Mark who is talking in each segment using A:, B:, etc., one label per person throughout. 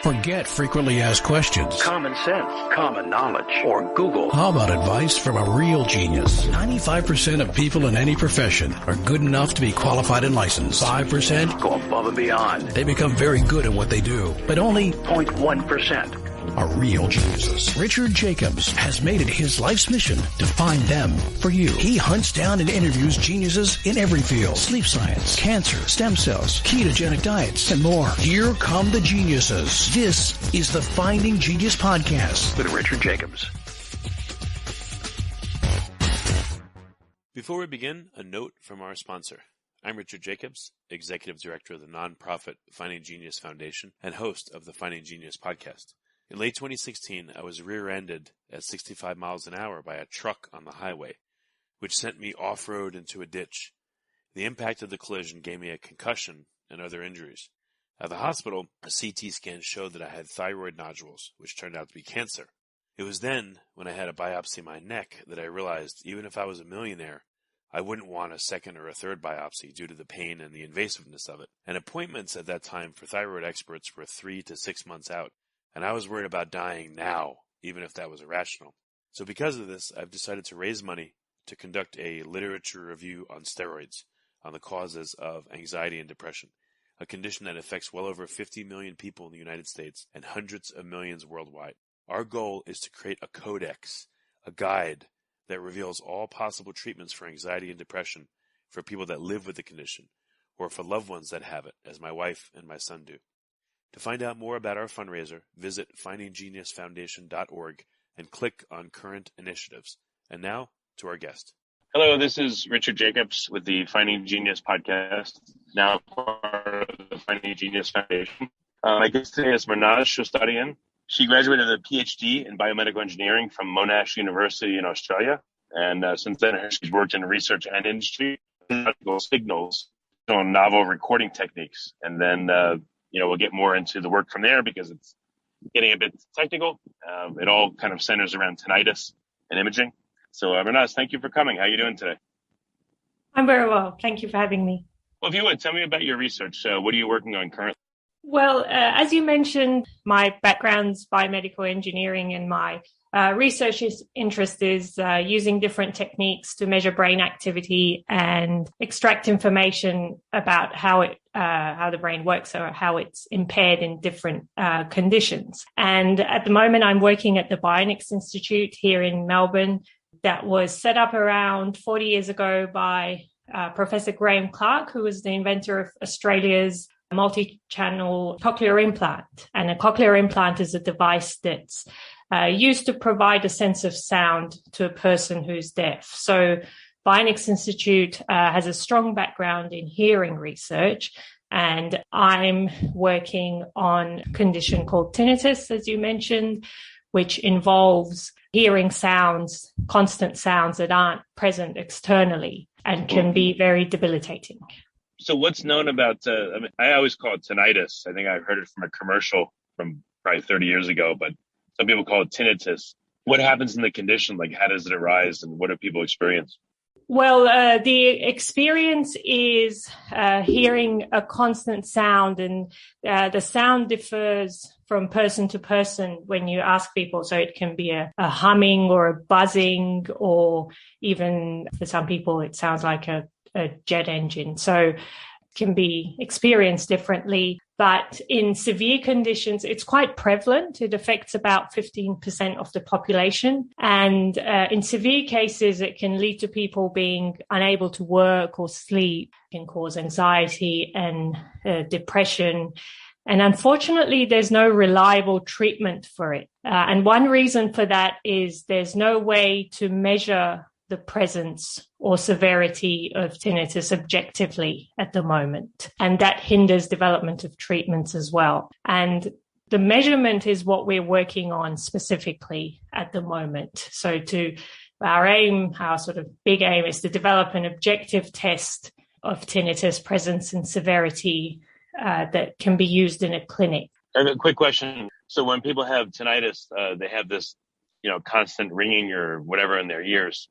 A: Forget frequently asked questions.
B: Common sense, common knowledge, or Google.
A: How about advice from a real genius? 95% of people in any profession are good enough to be qualified and licensed. 5%
B: go above and beyond.
A: They become very good at what they do, but only
B: 0.1%
A: are real geniuses. Richard Jacobs has made it his life's mission to find them for you. He hunts down and interviews geniuses in every field: sleep science, cancer, stem cells, ketogenic diets, and more. Here come the geniuses. This is the Finding Genius Podcast
B: with Richard Jacobs.
C: Before we begin, a note from our sponsor. I'm Richard Jacobs, Executive Director of the nonprofit Finding Genius Foundation and host of the Finding Genius Podcast. In late 2016, I was rear-ended at 65 miles an hour by a truck on the highway, which sent me off-road into a ditch. The impact of the collision gave me a concussion and other injuries. At the hospital, a CT scan showed that I had thyroid nodules, which turned out to be cancer. It was then, when I had a biopsy in my neck, that I realized even if I was a millionaire, I wouldn't want a second or a third biopsy due to the pain and the invasiveness of it. And appointments at that time for thyroid experts were 3 to 6 months out. And I was worried about dying now, even if that was irrational. So because of this, I've decided to raise money to conduct a literature review on steroids, on the causes of anxiety and depression, a condition that affects well over 50 million people in the United States and hundreds of millions worldwide. Our goal is to create a codex, a guide that reveals all possible treatments for anxiety and depression for people that live with the condition, or for loved ones that have it, as my wife and my son do. To find out more about our fundraiser, visit findinggeniusfoundation.org and click on current initiatives. And now to our guest.
D: Hello, this is Richard Jacobs with the Finding Genius Podcast, now part of the Finding Genius Foundation. My guest today is Mehrnaz Shoushtarian. She graduated with a PhD in biomedical engineering from Monash University in Australia. And since then, she's worked in research and industry, signals on novel recording techniques. And then we'll get more into the work from there because it's getting a bit technical. It all kind of centers around tinnitus and imaging. So, Mehrnaz, thank you for coming. How are you doing today?
E: I'm very well. Thank you for having me.
D: Well, if you would, tell me about your research. What are you working on currently?
E: Well, as you mentioned, my background's biomedical engineering, and my research interest is using different techniques to measure brain activity and extract information about how the brain works or how it's impaired in different conditions. And at the moment, I'm working at the Bionics Institute here in Melbourne that was set up around 40 years ago by Professor Graham Clark, who was the inventor of Australia's multi-channel cochlear implant. And a cochlear implant is a device that's used to provide a sense of sound to a person who's deaf. So Bionics Institute has a strong background in hearing research, and I'm working on a condition called tinnitus, as you mentioned, which involves hearing sounds, constant sounds that aren't present externally and can be very debilitating.
D: So what's known about, I always call it tinnitus. I think I heard it from a commercial from probably 30 years ago, but some people call it tinnitus. What happens in the condition? Like, how does it arise and what do people experience?
E: Well, the experience is hearing a constant sound, and the sound differs from person to person when you ask people. So it can be a humming or a buzzing, or even for some people, it sounds like a jet engine. So it can be experienced differently. But in severe conditions, it's quite prevalent. It affects about 15% of the population. And in severe cases, it can lead to people being unable to work or sleep. It can cause anxiety and depression. And unfortunately, there's no reliable treatment for it. And one reason for that is there's no way to measure the presence or severity of tinnitus objectively at the moment. And that hinders development of treatments as well. And the measurement is what we're working on specifically at the moment. So our sort of big aim is to develop an objective test of tinnitus presence and severity that can be used in a clinic.
D: I have a quick question. So when people have tinnitus, they have this, constant ringing or whatever in their ears.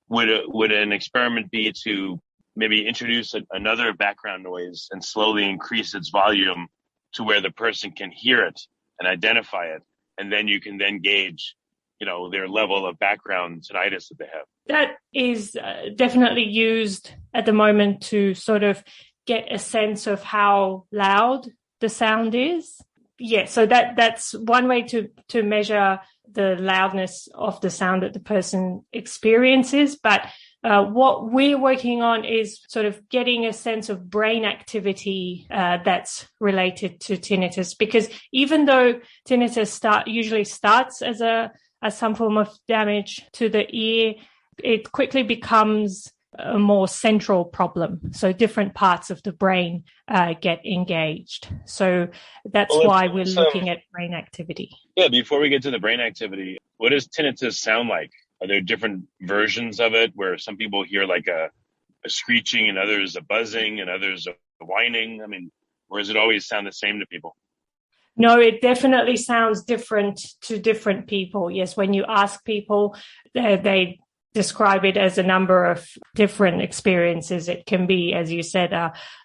D: Would an experiment be to maybe introduce another background noise and slowly increase its volume to where the person can hear it and identify it. And then you can then gauge, their level of background tinnitus that they have.
E: That is definitely used at the moment to sort of get a sense of how loud the sound is. Yeah, so that's one way to measure the loudness of the sound that the person experiences. But what we're working on is sort of getting a sense of brain activity that's related to tinnitus, because even though tinnitus usually starts as some form of damage to the ear, it quickly becomes a more central problem. So different parts of the brain get engaged. So that's why we're looking at brain activity.
D: Yeah, before we get to the brain activity, what does tinnitus sound like? Are there different versions of it where some people hear like a screeching and others a buzzing and others a whining? I mean, or does it always sound the same to people?
E: No, it definitely sounds different to different people. Yes, when you ask people, they describe it as a number of different experiences. It can be, as you said,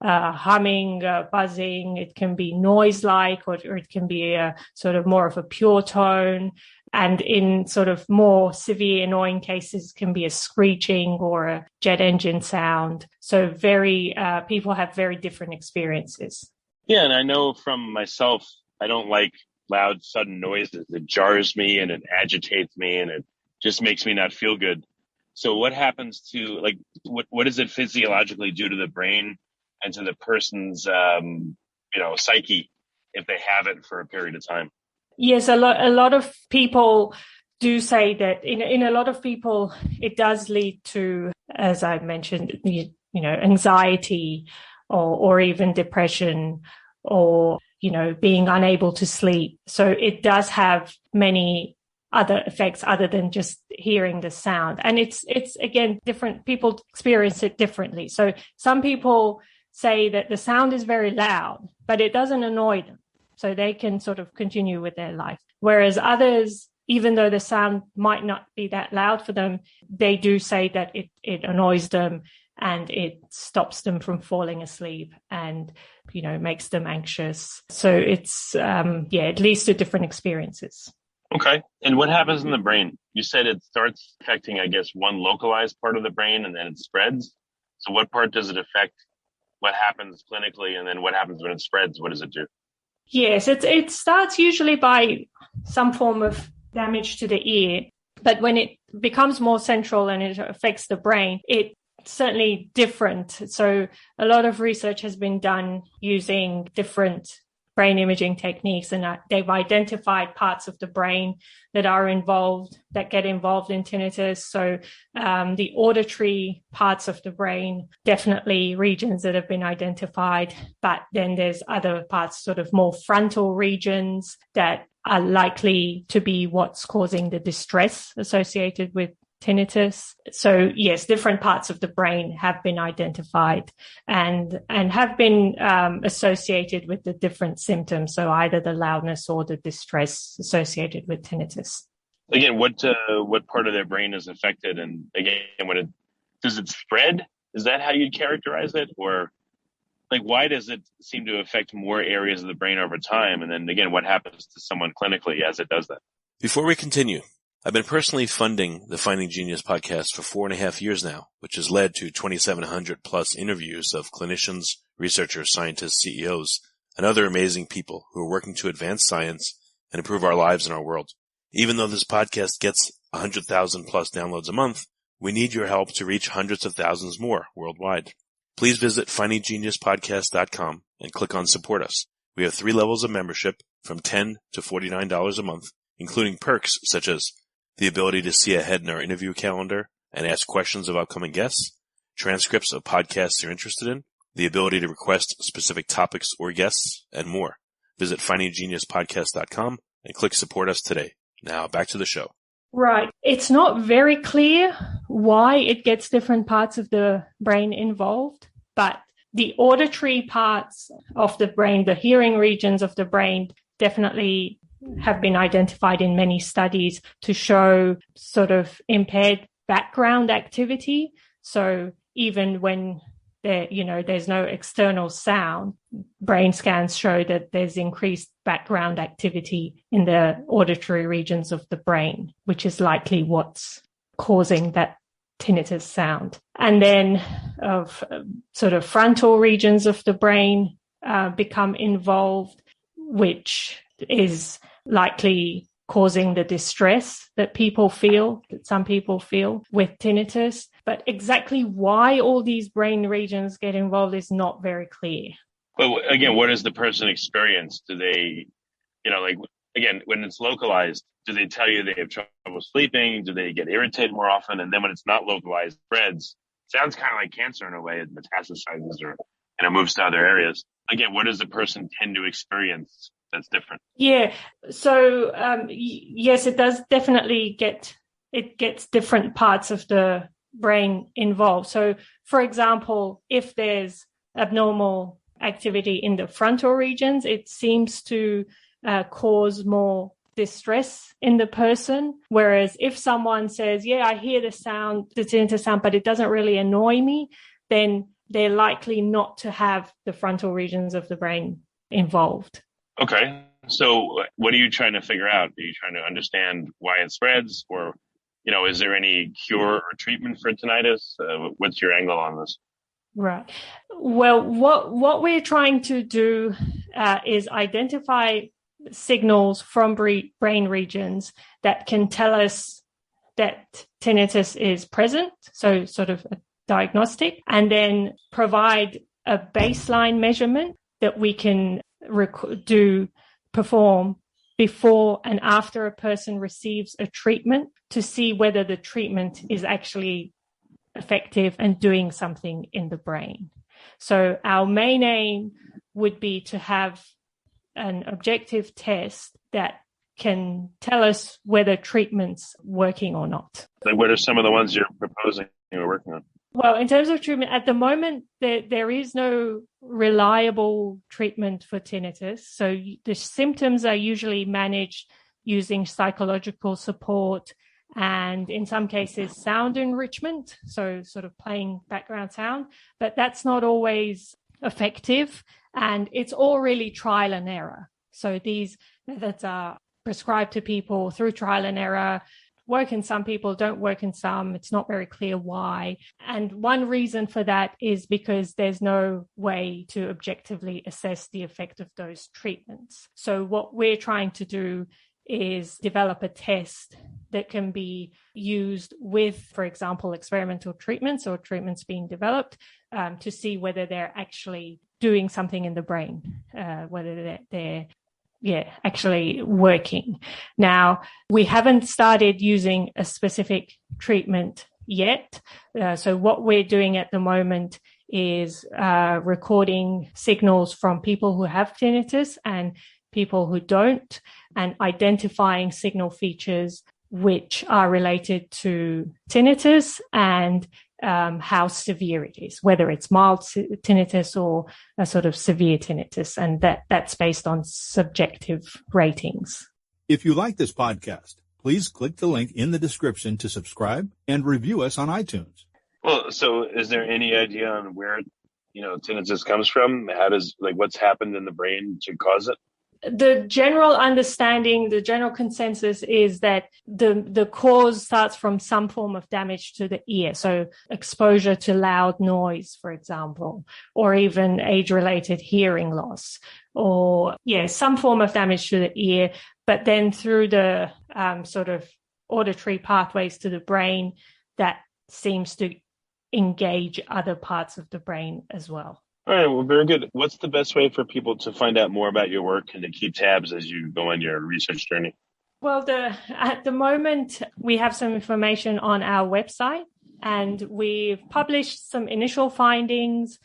E: humming, buzzing. It can be noise-like, or it can be a sort of more of a pure tone. And in sort of more severe, annoying cases, can be a screeching or a jet engine sound. So people have very different experiences.
D: Yeah, and I know from myself, I don't like loud, sudden noises. It jars me and it agitates me and it just makes me not feel good. So what happens to, like, what does it physiologically do to the brain and to the person's, psyche if they have it for a period of time?
E: Yes, a lot of people do say that in a lot of people, it does lead to, as I mentioned, anxiety or even depression or, being unable to sleep. So it does have many other effects other than just hearing the sound. And it's again, different people experience it differently. So some people say that the sound is very loud, but it doesn't annoy them. So they can sort of continue with their life. Whereas others, even though the sound might not be that loud for them, they do say that it annoys them and it stops them from falling asleep and, makes them anxious. So it's, it leads to different experiences.
D: Okay. And what happens in the brain? You said it starts affecting, I guess, one localized part of the brain and then it spreads. So what part does it affect? What happens clinically? And then what happens when it spreads? What does it do?
E: Yes, it starts usually by some form of damage to the ear. But when it becomes more central and it affects the brain, it's certainly different. So a lot of research has been done using different brain imaging techniques, and they've identified parts of the brain that get involved in tinnitus. So the auditory parts of the brain, definitely regions that have been identified, but then there's other parts, sort of more frontal regions, that are likely to be what's causing the distress associated with tinnitus. So yes, different parts of the brain have been identified and have been associated with the different symptoms. So either the loudness or the distress associated with tinnitus.
D: Again, what part of their brain is affected? And again, does it spread? Is that how you'd characterize it? Or like, why does it seem to affect more areas of the brain over time? And then again, what happens to someone clinically as it does that?
C: Before we continue, I've been personally funding the Finding Genius podcast for 4.5 years now, which has led to 2,700 plus interviews of clinicians, researchers, scientists, CEOs, and other amazing people who are working to advance science and improve our lives and our world. Even though this podcast gets 100,000 plus downloads a month, we need your help to reach hundreds of thousands more worldwide. Please visit findinggeniuspodcast.com and click on Support Us. We have 3 levels of membership from $10 to $49 a month, including perks such as the ability to see ahead in our interview calendar and ask questions of upcoming guests, transcripts of podcasts you're interested in, the ability to request specific topics or guests, and more. Visit findinggeniuspodcast.com and click Support Us today. Now back to the show.
E: Right. It's not very clear why it gets different parts of the brain involved, but the auditory parts of the brain, the hearing regions of the brain, definitely have been identified in many studies to show sort of impaired background activity. So even when there's no external sound, brain scans show that there's increased background activity in the auditory regions of the brain, which is likely what's causing that tinnitus sound. And then sort of frontal regions of the brain become involved, which is likely causing the distress that some people feel with tinnitus. But exactly why all these brain regions get involved is not very clear.
D: But again, what does the person experience? Do they, again, when it's localized, do they tell you they have trouble sleeping? Do they get irritated more often? And then when it's not localized, spreads. Sounds kind of like cancer in a way. It metastasizes or moves to other areas. Again, what does the person tend to experience that's different?
E: Yeah. So, yes, it does definitely gets different parts of the brain involved. So, for example, if there's abnormal activity in the frontal regions, it seems to cause more distress in the person. Whereas if someone says, yeah, I hear the tinnitus sound, but it doesn't really annoy me, then they're likely not to have the frontal regions of the brain involved.
D: Okay. So what are you trying to figure out? Are you trying to understand why it spreads, or, is there any cure or treatment for tinnitus? What's your angle on this?
E: Right. Well, what we're trying to do is identify signals from brain regions that can tell us that tinnitus is present, so sort of a diagnostic, and then provide a baseline measurement that we can perform before and after a person receives a treatment to see whether the treatment is actually effective and doing something in the brain. So our main aim would be to have an objective test that can tell us whether treatment's working or not.
D: What are some of the ones you're proposing or working on?
E: Well, in terms of treatment, at the moment, there is no reliable treatment for tinnitus. So the symptoms are usually managed using psychological support and in some cases sound enrichment, so sort of playing background sound, but that's not always effective, and it's all really trial and error. So these methods are prescribed to people through trial and error, work in some people, don't work in some. It's not very clear why. And one reason for that is because there's no way to objectively assess the effect of those treatments. So what we're trying to do is develop a test that can be used with, for example, experimental treatments or treatments being developed to see whether they're actually doing something in the brain, whether they're actually working. Now, we haven't started using a specific treatment yet. So what we're doing at the moment is recording signals from people who have tinnitus and people who don't, and identifying signal features which are related to tinnitus and how severe it is, whether it's mild tinnitus or a sort of severe tinnitus. And that's based on subjective ratings.
F: If you like this podcast, please click the link in the description to subscribe and review us on iTunes.
D: Well, so is there any idea on where, tinnitus comes from? What's happened in the brain to cause it?
E: The general understanding, the general consensus is that the cause starts from some form of damage to the ear. So exposure to loud noise, for example, or even age-related hearing loss, or some form of damage to the ear. But then through the sort of auditory pathways to the brain, that seems to engage other parts of the brain as well.
D: All right, well, very good. What's the best way for people to find out more about your work and to keep tabs as you go on your research journey?
E: Well, at the moment, we have some information on our website, and we've published some initial findings.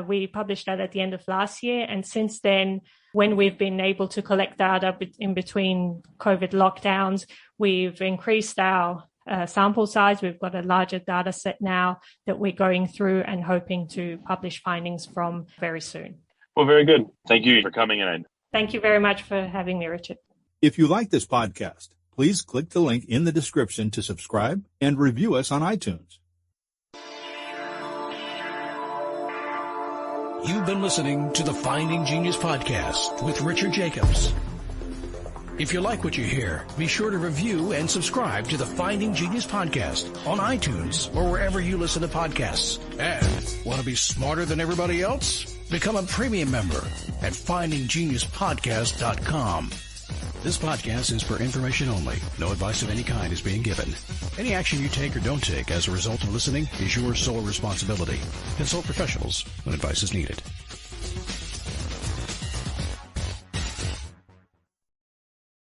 E: We published that at the end of last year. And since then, when we've been able to collect data in between COVID lockdowns, we've increased our sample size. We've got a larger data set now that we're going through and hoping to publish findings from very soon.
D: Well, very good. Thank you for coming in.
E: Thank you very much for having me, Richard.
F: If you like this podcast, please click the link in the description to subscribe and review us on iTunes.
A: You've been listening to the Finding Genius podcast with Richard Jacobs. If you like what you hear, be sure to review and subscribe to the Finding Genius podcast on iTunes or wherever you listen to podcasts. And want to be smarter than everybody else? Become a premium member at findinggeniuspodcast.com. This podcast is for information only. No advice of any kind is being given. Any action you take or don't take as a result of listening is your sole responsibility. Consult professionals when advice is needed.